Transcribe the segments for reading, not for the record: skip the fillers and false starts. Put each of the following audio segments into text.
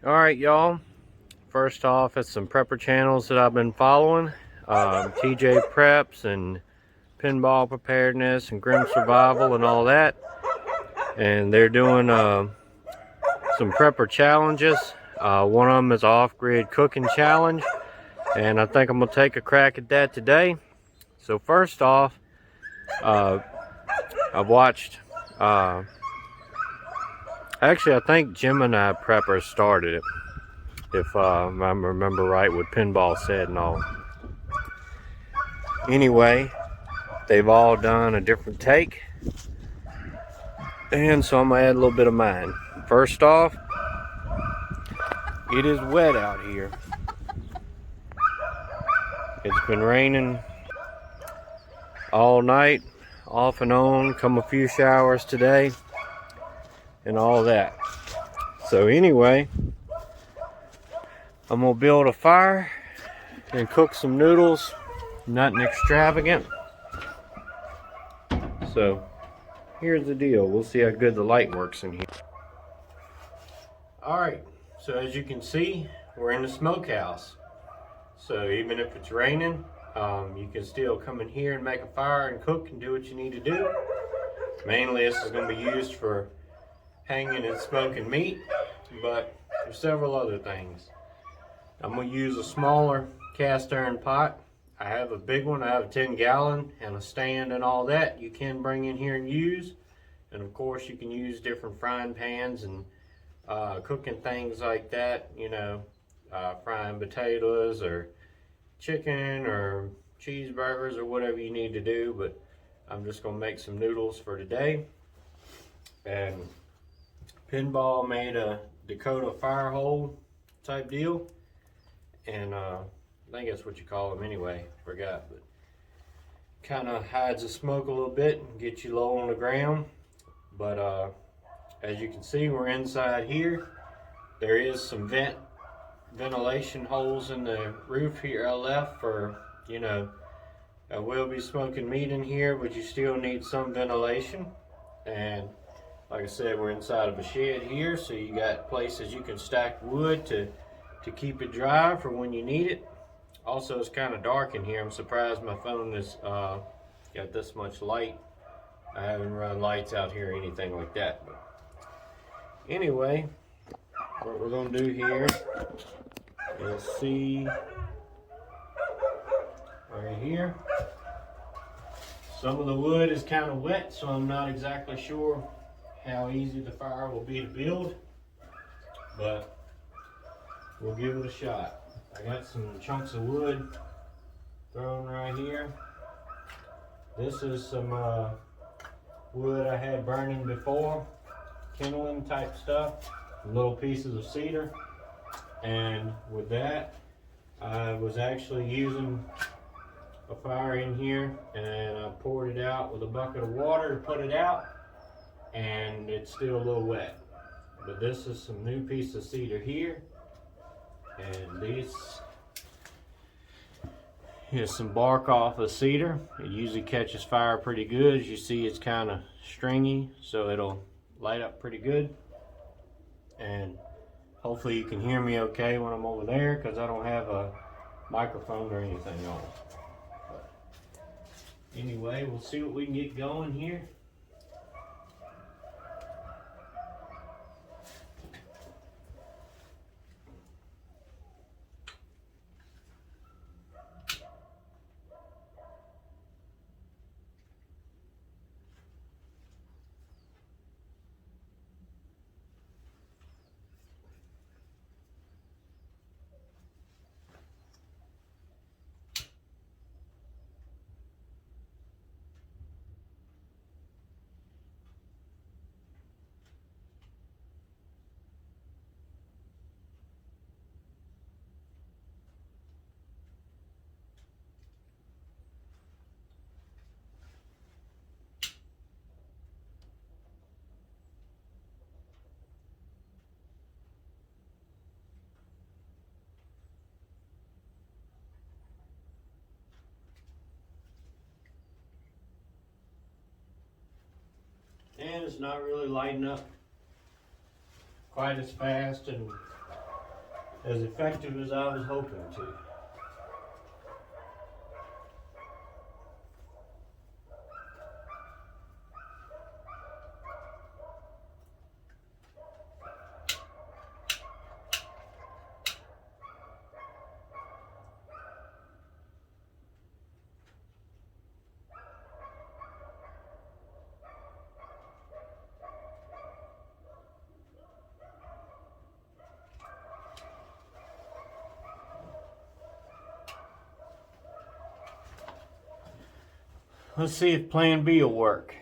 Alright, y'all. First off, it's some prepper channels that I've been following. TJ Preps and Pinball Preparedness and Grim Survival and all that. And they're doing some prepper challenges. One of them is off-grid cooking challenge. And I think I'm going to take a crack at that today. So first off, I've watched... actually, I think Gemini Prepper started it. If I remember right what Pinball said and all. Anyway, they've all done a different take. And so I'm going to add a little bit of mine. First off, it is wet out here. It's been raining all night, off and on, come a few showers today, and all that. So anyway, I'm going to build a fire and cook some noodles. Nothing extravagant. So here's the deal. We'll see how good the light works in here. Alright, so as you can see, we're in the smokehouse. So even if it's raining, you can still come in here and make a fire and cook and do what you need to do. Mainly this is going to be used for hanging and smoking meat, but there's several other things. I'm going to use a smaller cast iron pot. I have a big one. I have a 10-gallon and a stand and all that you can bring in here and use. And of course you can use different frying pans and cooking things like that, you know, frying potatoes or chicken or cheeseburgers or whatever you need to do. But I'm just going to make some noodles for today. And Pinball made a Dakota fire hole type deal. And I think that's what you call them anyway, forgot, but kind of hides the smoke a little bit and gets you low on the ground. But as you can see, we're inside here. There is some ventilation holes in the roof here I left for, you know, I will be smoking meat in here, but you still need some ventilation. And like I said, we're inside of a shed here, so you got places you can stack wood to keep it dry for when you need it. Also, it's kind of dark in here. I'm surprised my phone has got this much light. I haven't run lights out here or anything like that. But anyway, what we're going to do here is see right here. Some of the wood is kind of wet, so I'm not exactly sure how easy the fire will be to build. But we'll give it a shot. I got some chunks of wood thrown right here. This is some wood I had burning before, kindling type stuff, little pieces of cedar. And with that, I was actually using a fire in here, and I poured it out with a bucket of water to put it out, and it's still a little wet. But this is some new piece of cedar here. And this is some bark off of cedar. It usually catches fire pretty good. As you see, it's kind of stringy, so it'll light up pretty good. And hopefully you can hear me okay when I'm over there, because I don't have a microphone or anything on. But anyway, we'll see what we can get going here. And it's not really lighting up quite as fast and as effective as I was hoping to. Let's see if plan B will work.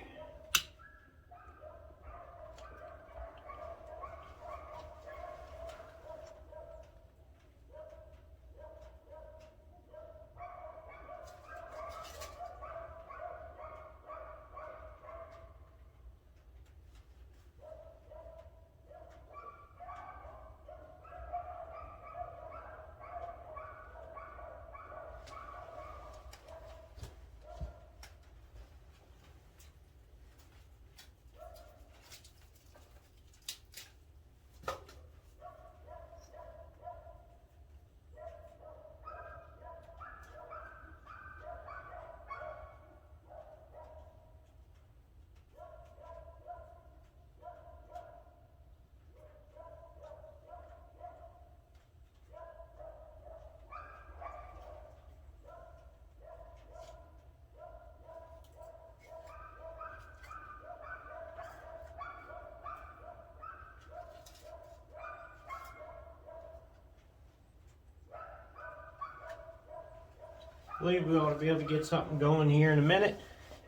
I believe we ought to be able to get something going here in a minute.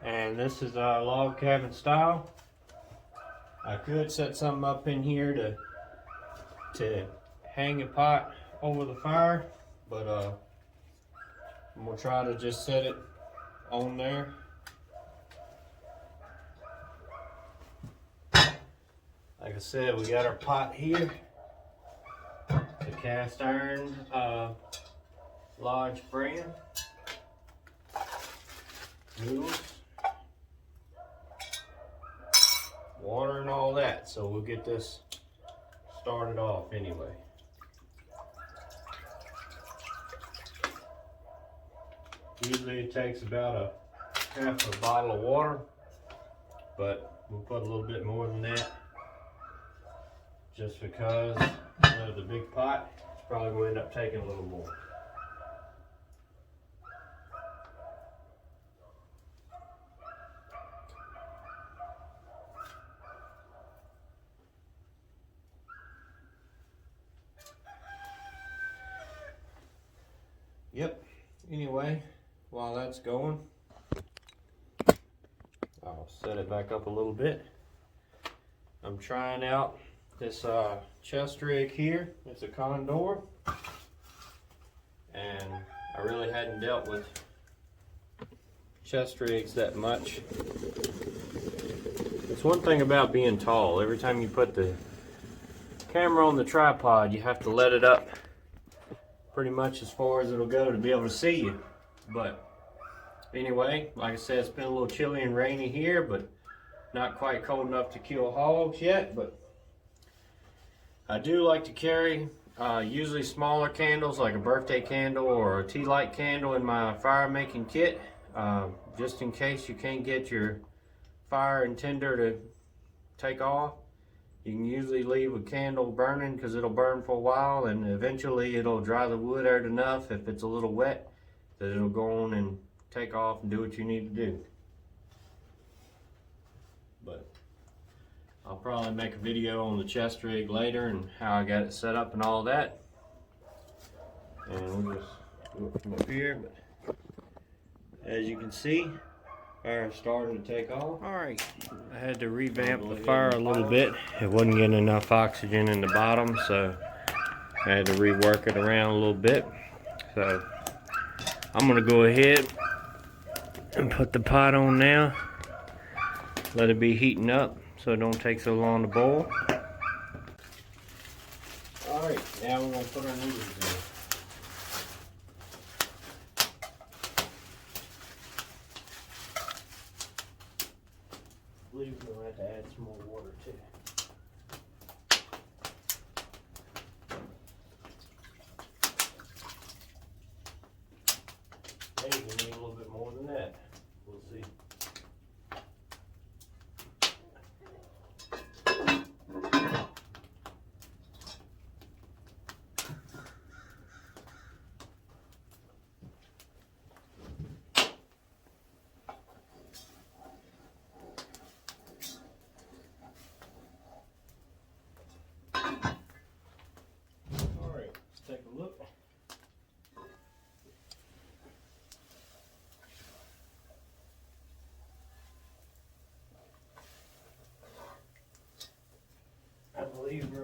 And this is log cabin style. I could set something up in here to hang a pot over the fire, but I'm gonna try to just set it on there. Like I said, we got our pot here. It's a cast iron Lodge brand. Noodles, water and all that, so we'll get this started off anyway. Usually it takes about a half a bottle of water, but we'll put a little bit more than that just because of the big pot. It's probably going to end up taking a little more. Yep, anyway, while that's going, I'll set it back up a little bit. I'm trying out this chest rig here. It's a Condor, and I really hadn't dealt with chest rigs that much. It's one thing about being tall. Every time you put the camera on the tripod, you have to let it up pretty much as far as it'll go to be able to see you. But anyway, like I said, it's been a little chilly and rainy here, but not quite cold enough to kill hogs yet. But I do like to carry usually smaller candles, like a birthday candle or a tea light candle, in my fire making kit, just in case you can't get your fire and tinder to take off. You can usually leave a candle burning because it'll burn for a while, and eventually it'll dry the wood out enough, if it's a little wet, that it'll go on and take off and do what you need to do. But I'll probably make a video on the chest rig later and how I got it set up and all that. And we'll just do it from up here. But as you can see, fire's starting to take off. Alright, I had to revamp the fire a little bit. It wasn't getting enough oxygen in the bottom, so I had to rework it around a little bit. So I'm gonna go ahead and put the pot on now. Let it be heating up so it don't take so long to boil. Alright, now we're gonna put our noodles in. I believe we'll have to add some more water too.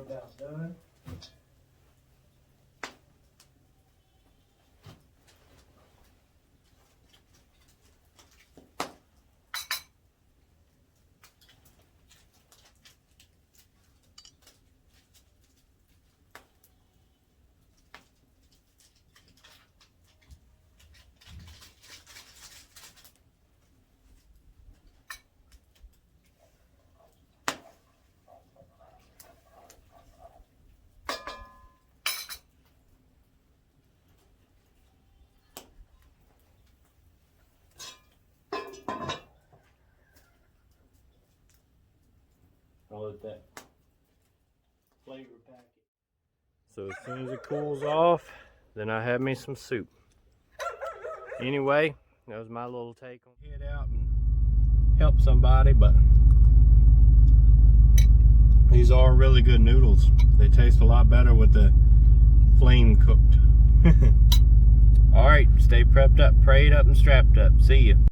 about done. I'll let that flavor pack it. So as soon as it cools off, then I have me some soup. Anyway, that was my little take on head out and help somebody, but these are really good noodles. They taste a lot better with the flame cooked. All right, stay prepped up, prayed up, and strapped up. See ya.